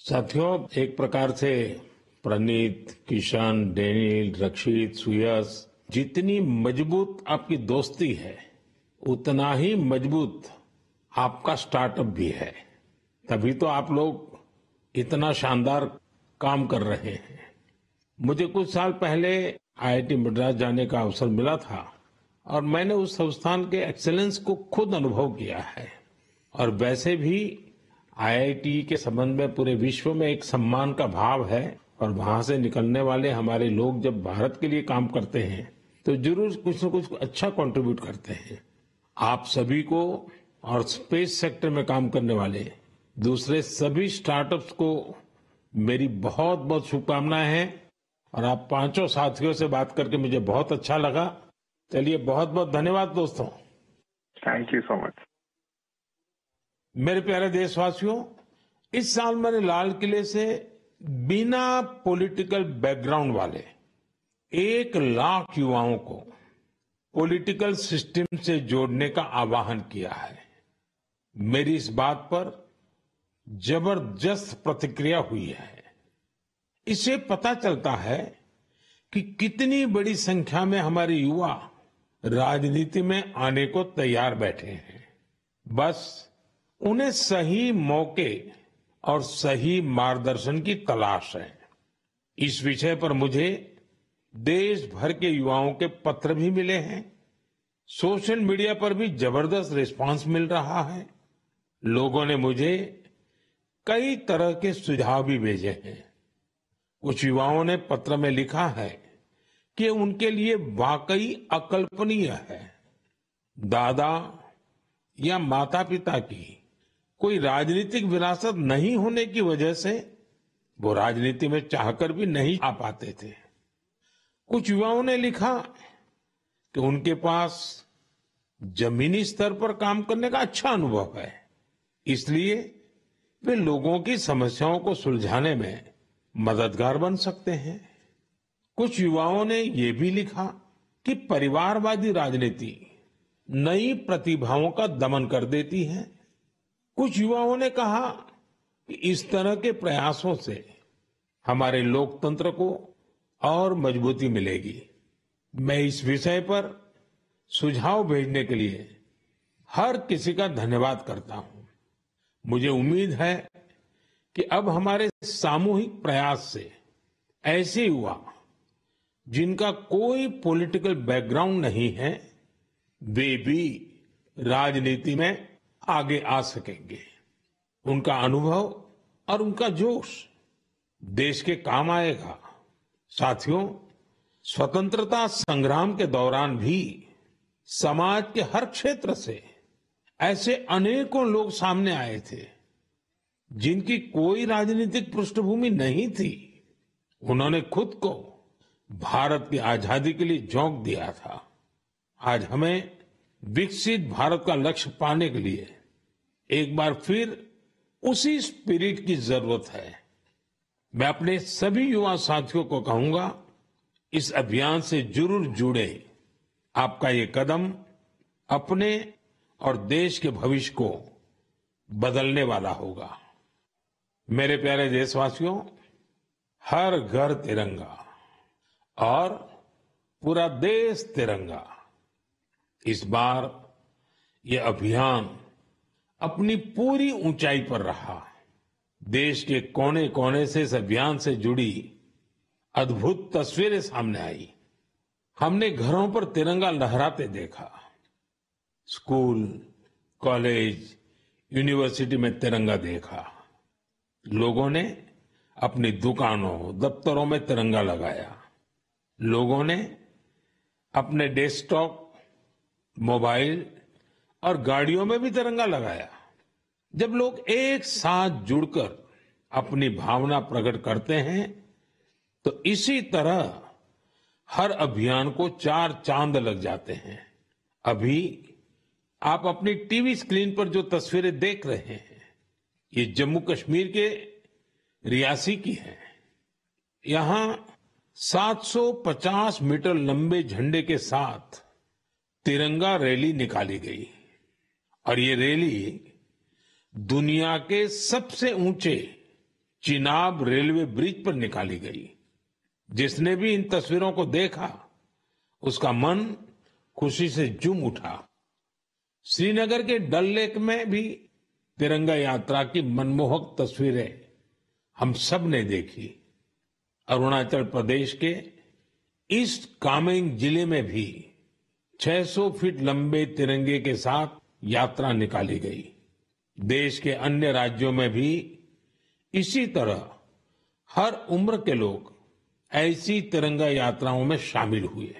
साथियों, एक प्रकार से प्रणीत, किशन, डेनिल, रक्षित, सुयश, जितनी मजबूत आपकी दोस्ती है उतना ही मजबूत आपका स्टार्टअप भी है। तभी तो आप लोग इतना शानदार काम कर रहे हैं। मुझे कुछ साल पहले आईआईटी मद्रास जाने का अवसर मिला था और मैंने उस संस्थान के एक्सीलेंस को खुद अनुभव किया है। और वैसे भी आईआईटी के संबंध में पूरे विश्व में एक सम्मान का भाव है और वहां से निकलने वाले हमारे लोग जब भारत के लिए काम करते हैं तो जरूर कुछ न कुछ अच्छा कंट्रीब्यूट करते हैं। आप सभी को और स्पेस सेक्टर में काम करने वाले दूसरे सभी स्टार्टअप्स को मेरी बहुत बहुत शुभकामनाएं हैं। और आप पांचों साथियों से बात करके मुझे बहुत अच्छा लगा। चलिए, बहुत बहुत धन्यवाद दोस्तों। Thank you so much. मेरे प्यारे देशवासियों, इस साल मैंने लाल किले से बिना पॉलिटिकल बैकग्राउंड वाले 1 लाख युवाओं को पॉलिटिकल सिस्टम से जोड़ने का आह्वान किया है। मेरी इस बात पर जबरदस्त प्रतिक्रिया हुई है। इससे पता चलता है कि कितनी बड़ी संख्या में हमारे युवा राजनीति में आने को तैयार बैठे हैं। बस उन्हें सही मौके और सही मार्गदर्शन की तलाश है। इस विषय पर मुझे देश भर के युवाओं के पत्र भी मिले हैं। सोशल मीडिया पर भी जबरदस्त रिस्पांस मिल रहा है। लोगों ने मुझे कई तरह के सुझाव भी भेजे हैं। कुछ युवाओं ने पत्र में लिखा है कि उनके लिए वाकई अकल्पनीय है दादा या माता पिता की कोई राजनीतिक विरासत नहीं होने की वजह से वो राजनीति में चाहकर भी नहीं आ पाते थे। कुछ युवाओं ने लिखा कि उनके पास जमीनी स्तर पर काम करने का अच्छा अनुभव है, इसलिए वे लोगों की समस्याओं को सुलझाने में मददगार बन सकते हैं। कुछ युवाओं ने ये भी लिखा कि परिवारवादी राजनीति नई प्रतिभाओं का दमन कर देती है। कुछ युवाओं ने कहा कि इस तरह के प्रयासों से हमारे लोकतंत्र को और मजबूती मिलेगी। मैं इस विषय पर सुझाव भेजने के लिए हर किसी का धन्यवाद करता हूं। मुझे उम्मीद है कि अब हमारे सामूहिक प्रयास से ऐसे युवा जिनका कोई पॉलिटिकल बैकग्राउंड नहीं है वे भी राजनीति में आगे आ सकेंगे। उनका अनुभव और उनका जोश देश के काम आएगा। साथियों, स्वतंत्रता संग्राम के दौरान भी समाज के हर क्षेत्र से ऐसे अनेकों लोग सामने आए थे जिनकी कोई राजनीतिक पृष्ठभूमि नहीं थी। उन्होंने खुद को भारत की आजादी के लिए झोंक दिया था। आज हमें विकसित भारत का लक्ष्य पाने के लिए एक बार फिर उसी स्पिरिट की जरूरत है। मैं अपने सभी युवा साथियों को कहूंगा, इस अभियान से जरूर जुड़े। आपका ये कदम अपने और देश के भविष्य को बदलने वाला होगा। मेरे प्यारे देशवासियों, हर घर तिरंगा और पूरा देश तिरंगा। इस बार ये अभियान अपनी पूरी ऊंचाई पर रहा। देश के कोने कोने से इस अभियान से जुड़ी अद्भुत तस्वीरें सामने आई। हमने घरों पर तिरंगा लहराते देखा। स्कूल, कॉलेज, यूनिवर्सिटी में तिरंगा देखा। लोगों ने अपनी दुकानों, दफ्तरों में तिरंगा लगाया। लोगों ने अपने डेस्कटॉप, मोबाइल और गाड़ियों में भी तिरंगा लगाया। जब लोग एक साथ जुड़कर अपनी भावना प्रकट करते हैं तो इसी तरह हर अभियान को 4 चांद लग जाते हैं। अभी आप अपनी टीवी स्क्रीन पर जो तस्वीरें देख रहे हैं ये जम्मू कश्मीर के रियासी की है। यहां 750 मीटर लंबे झंडे के साथ तिरंगा रैली निकाली गई और ये रैली दुनिया के सबसे ऊंचे चिनाब रेलवे ब्रिज पर निकाली गई। जिसने भी इन तस्वीरों को देखा उसका मन खुशी से झूम उठा। श्रीनगर के डल लेक में भी तिरंगा यात्रा की मनमोहक तस्वीरें हम सब ने देखी। अरुणाचल प्रदेश के ईस्ट कामेंग जिले में भी 600 फीट लंबे तिरंगे के साथ यात्रा निकाली गई। देश के अन्य राज्यों में भी इसी तरह हर उम्र के लोग ऐसी तिरंगा यात्राओं में शामिल हुए।